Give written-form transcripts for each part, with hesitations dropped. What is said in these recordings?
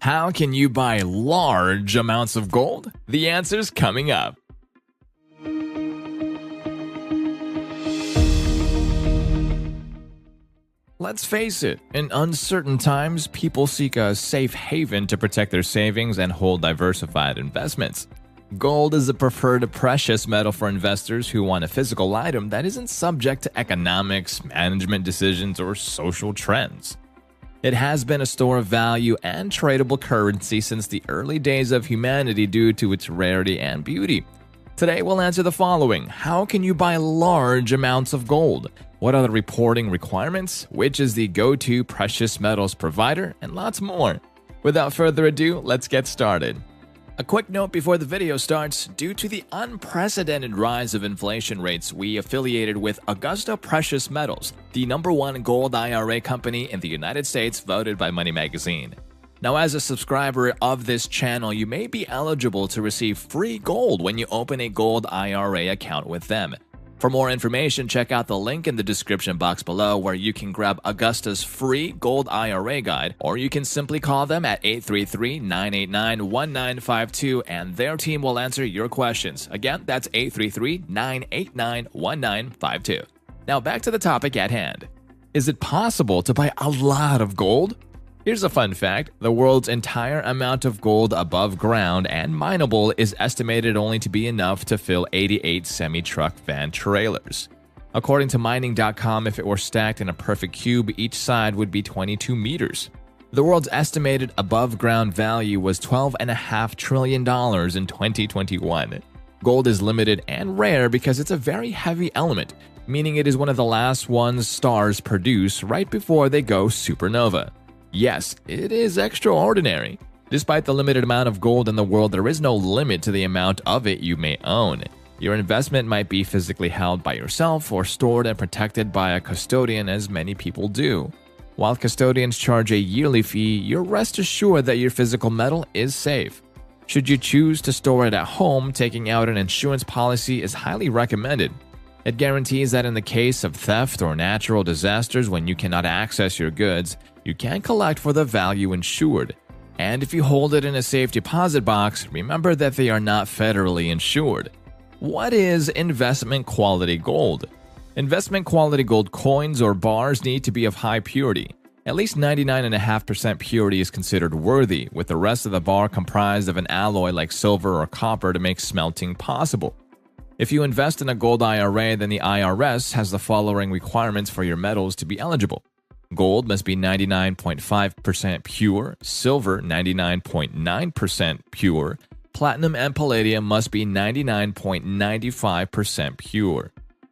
How can you buy large amounts of gold? The answer's coming up. Let's face it, in uncertain times, people seek a safe haven to protect their savings and hold diversified investments. Gold is a preferred precious metal for investors who want a physical item that isn't subject to economics, management decisions, or social trends. It has been a store of value and tradable currency since the early days of humanity due to its rarity and beauty. Today, we'll answer the following. How can you buy large amounts of gold? What are the reporting requirements? Which is the go-to precious metals provider? And lots more. Without further ado, let's get started. A quick note before the video starts. Due to the unprecedented rise of inflation rates, we affiliated with Augusta Precious Metals, the #1 gold IRA company in the United States voted by Money Magazine. Now, as a subscriber of this channel, you may be eligible to receive free gold when you open a gold IRA account with them. For more information, check out the link in the description box below where you can grab Augusta's free Gold IRA guide, or you can simply call them at 833-989-1952 and their team will answer your questions. Again, that's 833-989-1952. Now back to the topic at hand. Is it possible to buy a lot of gold? Here's a fun fact. The world's entire amount of gold above ground and mineable is estimated only to be enough to fill 88 semi-truck van trailers. According to mining.com, if it were stacked in a perfect cube, each side would be 22 meters. The world's estimated above-ground value was $12.5 trillion in 2021. Gold is limited and rare because it's a very heavy element, meaning it is one of the last ones stars produce right before they go supernova. Yes, it is extraordinary. Despite the limited amount of gold in the world, there is no limit to the amount of it you may own. Your investment might be physically held by yourself or stored and protected by a custodian, as many people do. While custodians charge a yearly fee, you're rest assured that your physical metal is safe. Should you choose to store it at home, taking out an insurance policy is highly recommended. It guarantees that in the case of theft or natural disasters when you cannot access your goods, you can collect for the value insured. And if you hold it in a safe deposit box, remember that they are not federally insured. What is investment quality gold? Investment quality gold coins or bars need to be of high purity. At least 99.5% purity is considered worthy, with the rest of the bar comprised of an alloy like silver or copper to make smelting possible. If you invest in a gold IRA, then the IRS has the following requirements for your metals to be eligible. Gold must be 99.5% pure, silver 99.9% pure, platinum and palladium must be 99.95% pure.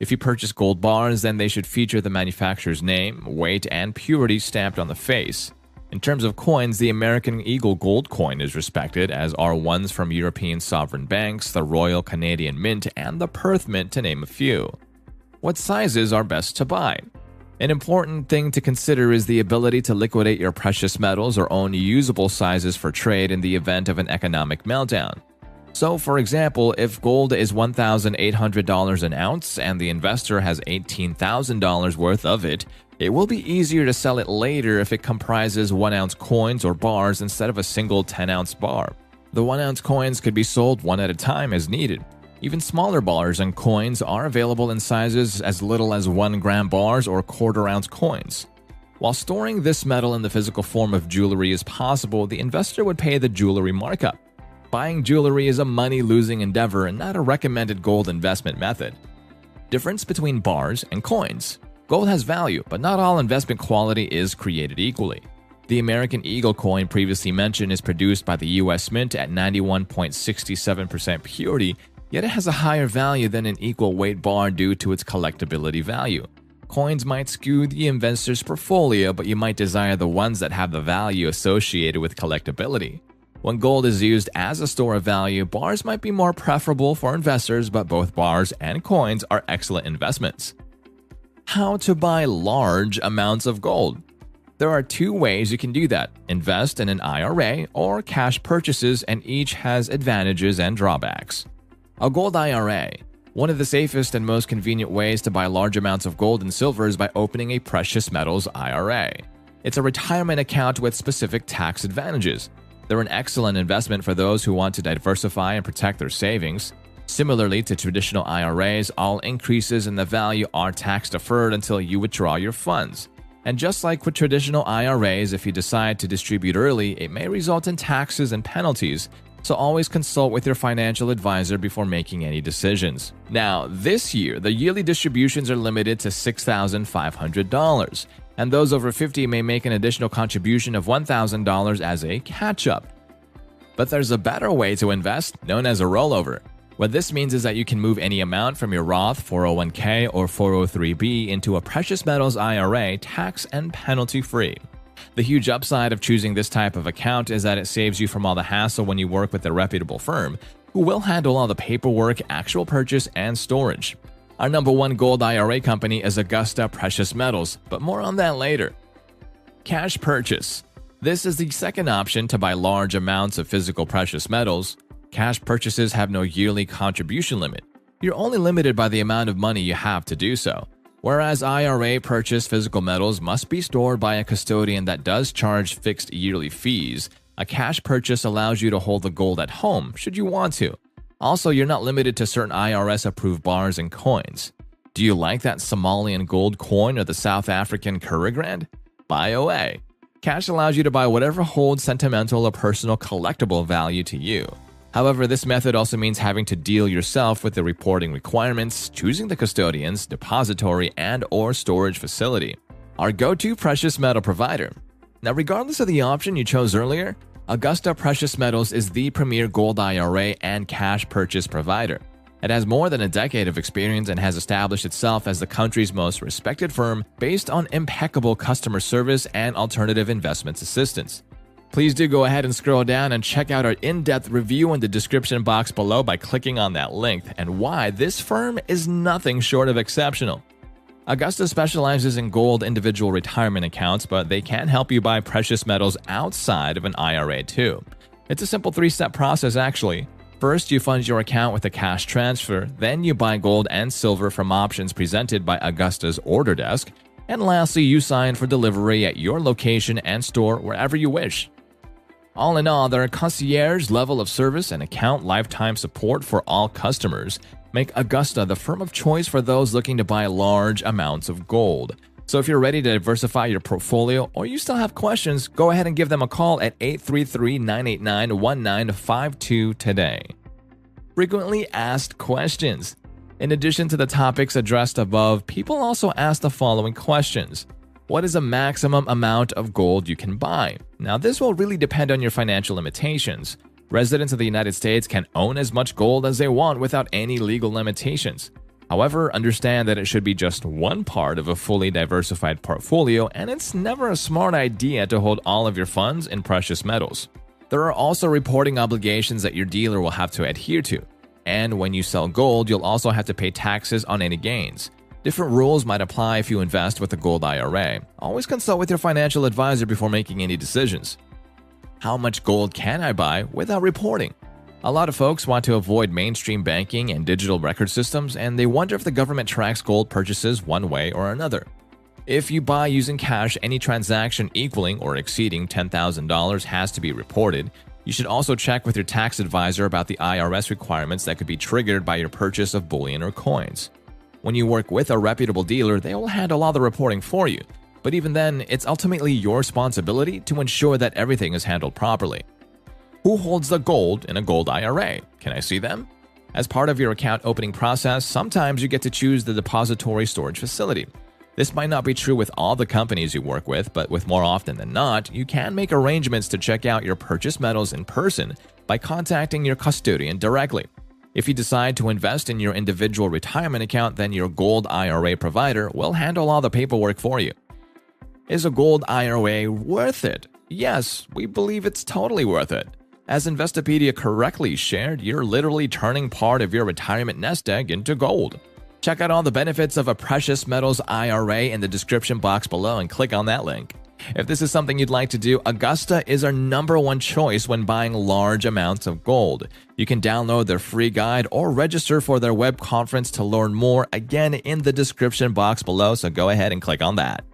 If you purchase gold bars, then they should feature the manufacturer's name, weight, and purity stamped on the face. In terms of coins, the American Eagle gold coin is respected, as are ones from European sovereign banks, the Royal Canadian Mint, and the Perth Mint, to name a few. What sizes are best to buy? An important thing to consider is the ability to liquidate your precious metals or own usable sizes for trade in the event of an economic meltdown. So, for example, if gold is $1,800 an ounce and the investor has $18,000 worth of it, it will be easier to sell it later if it comprises 1-ounce coins or bars instead of a single 10-ounce bar. The 1-ounce coins could be sold one at a time as needed. Even smaller bars and coins are available in sizes as little as 1-gram bars or quarter-ounce coins. While storing this metal in the physical form of jewelry is possible, the investor would pay the jewelry markup. Buying jewelry is a money-losing endeavor and not a recommended gold investment method. Difference between bars and coins. Gold has value, but not all investment quality is created equally. The American Eagle coin previously mentioned is produced by the U.S. Mint at 91.67% purity, yet it has a higher value than an equal weight bar due to its collectability value. Coins might skew the investor's portfolio, but you might desire the ones that have the value associated with collectability. When gold is used as a store of value, bars might be more preferable for investors, but both bars and coins are excellent investments. How to buy large amounts of gold? There are two ways you can do that: invest in an IRA or cash purchases, and each has advantages and drawbacks. A gold IRA. One of the safest and most convenient ways to buy large amounts of gold and silver is by opening a precious metals IRA. It's a retirement account with specific tax advantages. They're an excellent investment for those who want to diversify and protect their savings. Similarly to traditional IRAs, all increases in the value are tax-deferred until you withdraw your funds. And just like with traditional IRAs, if you decide to distribute early, it may result in taxes and penalties, so always consult with your financial advisor before making any decisions. Now, this year, the yearly distributions are limited to $6,500, and those over 50 may make an additional contribution of $1,000 as a catch-up. But there's a better way to invest, known as a rollover. What this means is that you can move any amount from your Roth, 401k, or 403b into a precious metals IRA tax and penalty-free. The huge upside of choosing this type of account is that it saves you from all the hassle when you work with a reputable firm, who will handle all the paperwork, actual purchase, and storage. Our number one gold IRA company is Augusta Precious Metals, but more on that later. Cash purchase. This is the second option to buy large amounts of physical precious metals. Cash purchases have no yearly contribution limit. You're only limited by the amount of money you have to do so. Whereas IRA purchased physical metals must be stored by a custodian that does charge fixed yearly fees, a cash purchase allows you to hold the gold at home should you want to. Also, you're not limited to certain IRS-approved bars and coins. Do you like that Somalian gold coin or the South African Kurragand? Buy away. Cash allows you to buy whatever holds sentimental or personal collectible value to you. However, this method also means having to deal yourself with the reporting requirements, choosing the custodians, depository, and/or storage facility. Our go-to precious metal provider. Now, regardless of the option you chose earlier, Augusta Precious Metals is the premier gold IRA and cash purchase provider. It has more than a decade of experience and has established itself as the country's most respected firm based on impeccable customer service and alternative investment assistance. Please do go ahead and scroll down and check out our in-depth review in the description box below by clicking on that link and why this firm is nothing short of exceptional. Augusta specializes in gold individual retirement accounts, but they can help you buy precious metals outside of an IRA too. It's a simple three-step process actually. First, you fund your account with a cash transfer, then you buy gold and silver from options presented by Augusta's order desk, and lastly, you sign for delivery at your location and store wherever you wish. All in all, their concierge level of service and account lifetime support for all customers make Augusta the firm of choice for those looking to buy large amounts of gold. So if you're ready to diversify your portfolio or you still have questions, go ahead and give them a call at 833-989-1952 today. Frequently asked questions. In addition to the topics addressed above, people also ask the following questions. What is a maximum amount of gold you can buy? Now, this will really depend on your financial limitations. Residents of the United States can own as much gold as they want without any legal limitations. However, understand that it should be just one part of a fully diversified portfolio, and it's never a smart idea to hold all of your funds in precious metals. There are also reporting obligations that your dealer will have to adhere to. And when you sell gold, you'll also have to pay taxes on any gains. Different rules might apply if you invest with a gold IRA. Always consult with your financial advisor before making any decisions. How much gold can I buy without reporting? A lot of folks want to avoid mainstream banking and digital record systems, and they wonder if the government tracks gold purchases one way or another. If you buy using cash, any transaction equaling or exceeding $10,000 has to be reported. You should also check with your tax advisor about the IRS requirements that could be triggered by your purchase of bullion or coins. When you work with a reputable dealer, they will handle all the reporting for you. But even then, it's ultimately your responsibility to ensure that everything is handled properly. Who holds the gold in a gold IRA? Can I see them? As part of your account opening process, sometimes you get to choose the depository storage facility. This might not be true with all the companies you work with, but with more often than not, you can make arrangements to check out your purchased metals in person by contacting your custodian directly. If you decide to invest in your individual retirement account, then your gold IRA provider will handle all the paperwork for you. Is a gold IRA worth it? Yes, we believe it's totally worth it. As Investopedia correctly shared, you're literally turning part of your retirement nest egg into gold. Check out all the benefits of a precious metals IRA in the description box below and click on that link. If this is something you'd like to do, Augusta is our number one choice when buying large amounts of gold. You can download their free guide or register for their web conference to learn more, again in the description box below, so go ahead and click on that.